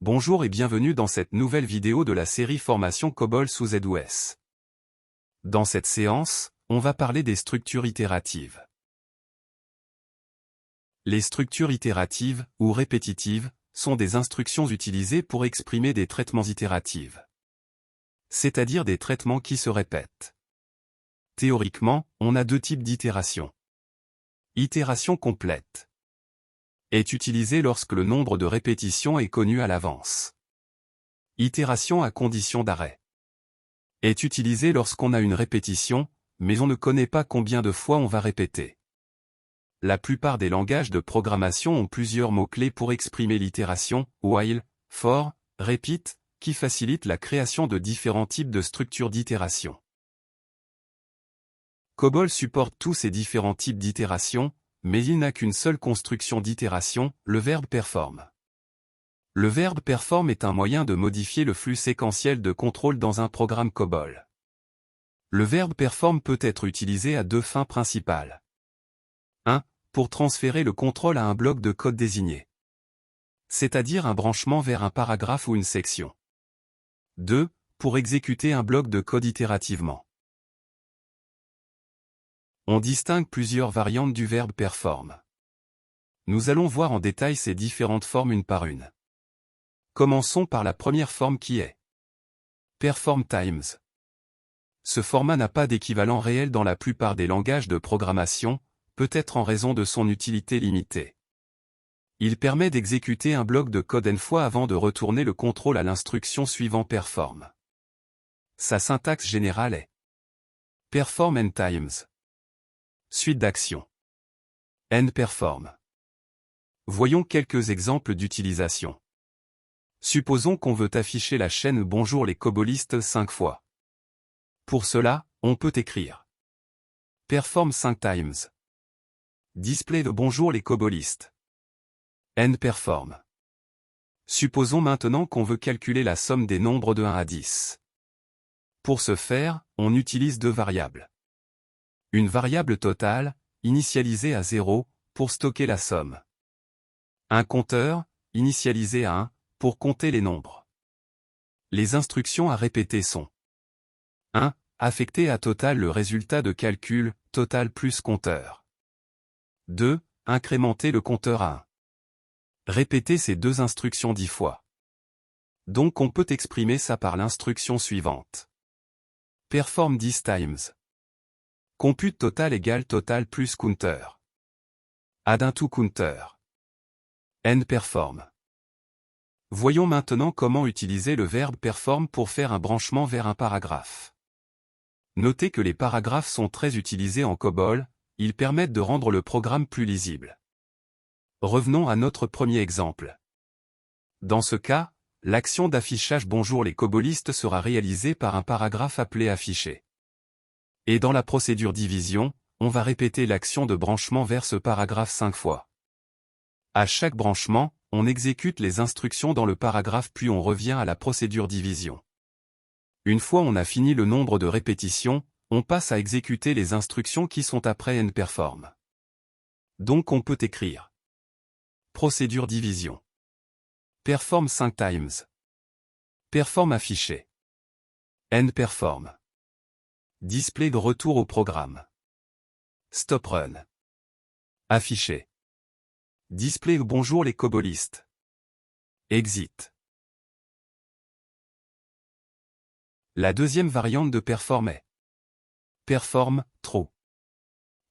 Bonjour et bienvenue dans cette nouvelle vidéo de la série Formation COBOL sous ZOS. Dans cette séance, on va parler des structures itératives. Les structures itératives, ou répétitives, sont des instructions utilisées pour exprimer des traitements itératifs. C'est-à-dire des traitements qui se répètent. Théoriquement, on a deux types d'itération. Itération complète est utilisée lorsque le nombre de répétitions est connu à l'avance. Itération à condition d'arrêt est utilisée lorsqu'on a une répétition, mais on ne connaît pas combien de fois on va répéter. La plupart des langages de programmation ont plusieurs mots-clés pour exprimer l'itération, while, for, repeat, qui facilitent la création de différents types de structures d'itération. COBOL supporte tous ces différents types d'itération, mais il n'a qu'une seule construction d'itération, le verbe perform. Le verbe perform est un moyen de modifier le flux séquentiel de contrôle dans un programme COBOL. Le verbe perform peut être utilisé à deux fins principales. 1. Pour transférer le contrôle à un bloc de code désigné, c'est-à-dire un branchement vers un paragraphe ou une section. 2. Pour exécuter un bloc de code itérativement. On distingue plusieurs variantes du verbe perform. Nous allons voir en détail ces différentes formes une par une. Commençons par la première forme qui est perform times. Ce format n'a pas d'équivalent réel dans la plupart des langages de programmation, peut-être en raison de son utilité limitée. Il permet d'exécuter un bloc de code n fois avant de retourner le contrôle à l'instruction suivant perform. Sa syntaxe générale est perform n times. Suite d'actions. N perform. Voyons quelques exemples d'utilisation. Supposons qu'on veut afficher la chaîne Bonjour les cobolistes 5 fois. Pour cela, on peut écrire perform 5 times. Display de Bonjour les cobolistes. N perform. Supposons maintenant qu'on veut calculer la somme des nombres de 1 à 10. Pour ce faire, on utilise deux variables. Une variable totale, initialisée à 0, pour stocker la somme. Un compteur, initialisé à 1, pour compter les nombres. Les instructions à répéter sont 1. Affecter à total le résultat de calcul, total plus compteur. 2. Incrémenter le compteur à 1. Répéter ces deux instructions 10 fois. Donc on peut exprimer ça par l'instruction suivante. Perform 10 times. Compute total égale total plus counter. Add un to counter. N perform. Voyons maintenant comment utiliser le verbe perform pour faire un branchement vers un paragraphe. Notez que les paragraphes sont très utilisés en COBOL, ils permettent de rendre le programme plus lisible. Revenons à notre premier exemple. Dans ce cas, l'action d'affichage Bonjour les cobolistes sera réalisée par un paragraphe appelé afficher. Et dans la procédure division, on va répéter l'action de branchement vers ce paragraphe 5 fois. À chaque branchement, on exécute les instructions dans le paragraphe puis on revient à la procédure division. Une fois on a fini le nombre de répétitions, on passe à exécuter les instructions qui sont après n perform. Donc on peut écrire procédure division. Perform 5 times. Perform affiché. N perform. Display de retour au programme. Stop run. Affiché. Display Bonjour les cobolistes. Exit. La deuxième variante de perform est perform true.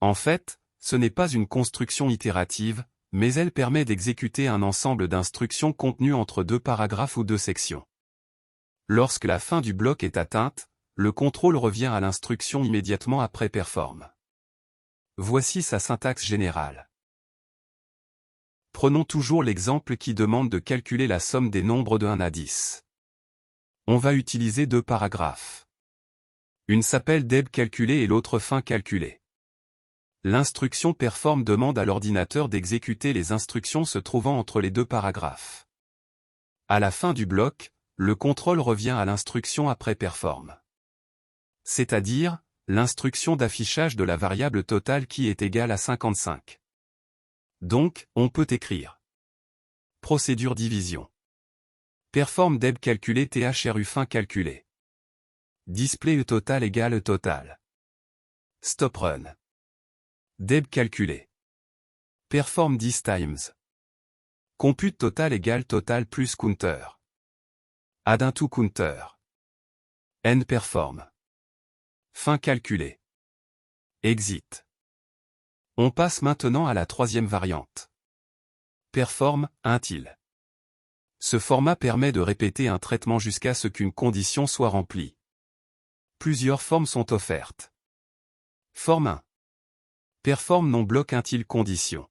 En fait, ce n'est pas une construction itérative, mais elle permet d'exécuter un ensemble d'instructions contenues entre deux paragraphes ou deux sections. Lorsque la fin du bloc est atteinte, le contrôle revient à l'instruction immédiatement après perform. Voici sa syntaxe générale. Prenons toujours l'exemple qui demande de calculer la somme des nombres de 1 à 10. On va utiliser deux paragraphes. Une s'appelle deb calculé et l'autre fin calculé. L'instruction perform demande à l'ordinateur d'exécuter les instructions se trouvant entre les deux paragraphes. À la fin du bloc, le contrôle revient à l'instruction après perform. C'est-à-dire, l'instruction d'affichage de la variable totale qui est égale à 55. Donc, on peut écrire procédure division. Perform deb calculé thru fin calculé. Display total égale total. Stop run. Deb calculé. Perform this times. Compute total égale total plus counter. Add into counter. End perform. Fin calculé. Exit. On passe maintenant à la troisième variante. Perform until. Ce format permet de répéter un traitement jusqu'à ce qu'une condition soit remplie. Plusieurs formes sont offertes. Forme 1. Perform non bloc until condition.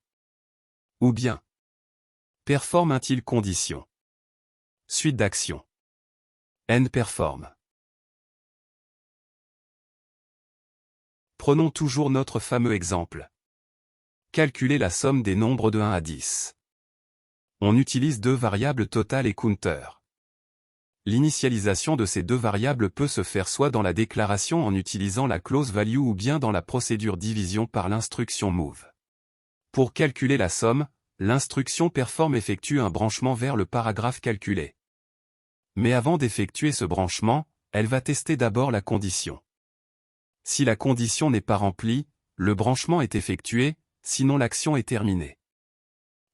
Ou bien perform until condition. Suite d'actions. End perform. Prenons toujours notre fameux exemple. Calculer la somme des nombres de 1 à 10. On utilise deux variables total et counter. L'initialisation de ces deux variables peut se faire soit dans la déclaration en utilisant la clause value ou bien dans la procédure division par l'instruction move. Pour calculer la somme, l'instruction perform effectue un branchement vers le paragraphe calculé. Mais avant d'effectuer ce branchement, elle va tester d'abord la condition. Si la condition n'est pas remplie, le branchement est effectué, sinon l'action est terminée.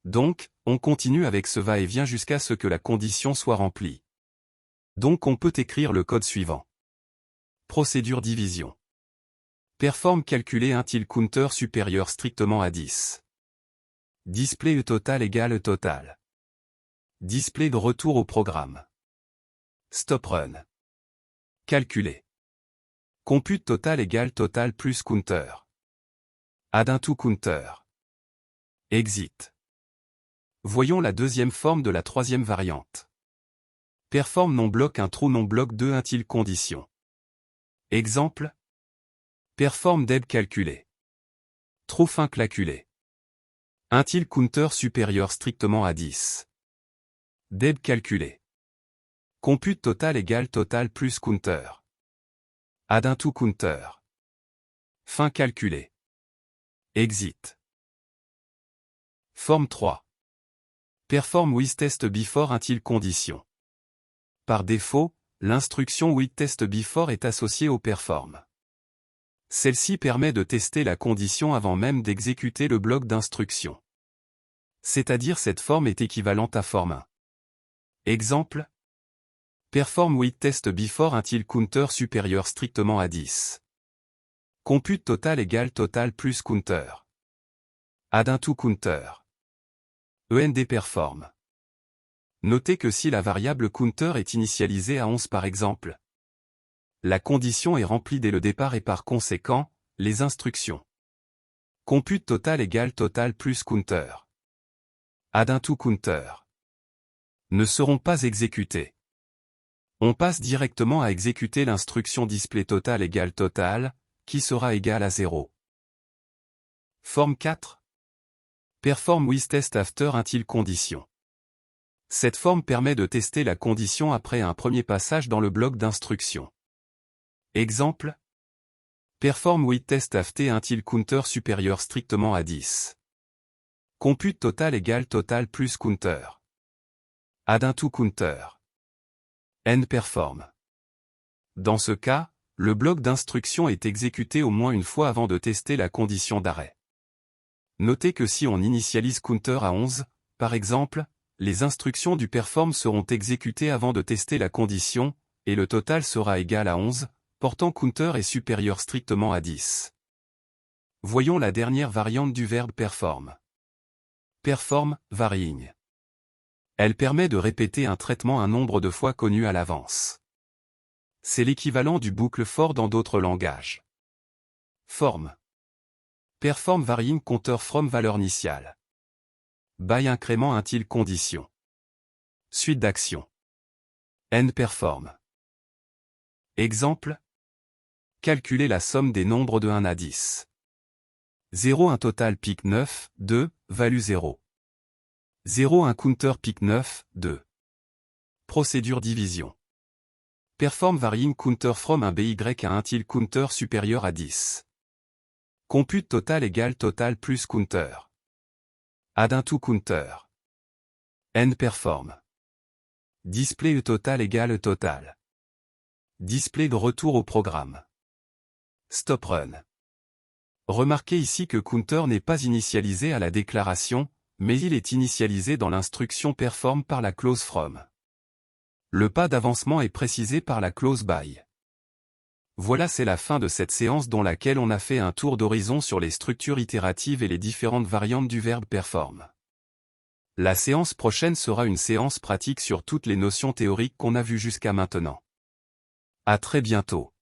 Donc, on continue avec ce va-et-vient jusqu'à ce que la condition soit remplie. Donc on peut écrire le code suivant. Procédure division. Perform calculer until counter supérieur strictement à 10. Display total égale total. Display de retour au programme. Stop run. Calculer. Compute total égale total plus counter. Add into counter. Exit. Voyons la deuxième forme de la troisième variante. Perform non bloc un trou non bloc 2 until condition. Exemple. Perform deb calculé. True fin calculé. Until counter supérieur strictement à 10. Deb calculé. Compute total égale total plus counter. Add into counter. Fin calculé. Exit. Forme 3. Perform with test before until condition. Par défaut, l'instruction with test before est associée au perform. Celle-ci permet de tester la condition avant même d'exécuter le bloc d'instruction. C'est-à-dire cette forme est équivalente à forme 1. Exemple. Perform with test before until counter supérieur strictement à 10. Compute total égale total plus counter. Add into counter. END perform. Notez que si la variable counter est initialisée à 11 par exemple, la condition est remplie dès le départ et par conséquent, les instructions compute total égale total plus counter. Add into counter ne seront pas exécutées. On passe directement à exécuter l'instruction display total égale total, qui sera égale à 0. Forme 4. Perform with test after until condition. Cette forme permet de tester la condition après un premier passage dans le bloc d'instruction. Exemple. Perform with test after until counter supérieur strictement à 10. Compute total égale total plus counter. Add into counter. End perform. Dans ce cas, le bloc d'instruction est exécuté au moins une fois avant de tester la condition d'arrêt. Notez que si on initialise counter à 11, par exemple, les instructions du perform seront exécutées avant de tester la condition, et le total sera égal à 11, portant counter est supérieur strictement à 10. Voyons la dernière variante du verbe perform. Perform, varying. Elle permet de répéter un traitement un nombre de fois connu à l'avance. C'est l'équivalent du boucle for dans d'autres langages. Forme. Perform varying counter from valeur initiale. By incrément until condition. Suite d'actions. End perform. Exemple. Calculer la somme des nombres de 1 à 10. 0 un total pic 9, 2, value 0. 0 un counter pic 9, 2. Procédure division. Perform varying counter from un by à until counter supérieur à 10. Compute total égale total plus counter. Add into counter. End perform. Display total égale total. Display de retour au programme. Stop run. Remarquez ici que counter n'est pas initialisé à la déclaration, mais il est initialisé dans l'instruction perform par la clause from. Le pas d'avancement est précisé par la clause by. Voilà, c'est la fin de cette séance dans laquelle on a fait un tour d'horizon sur les structures itératives et les différentes variantes du verbe perform. La séance prochaine sera une séance pratique sur toutes les notions théoriques qu'on a vues jusqu'à maintenant. À très bientôt.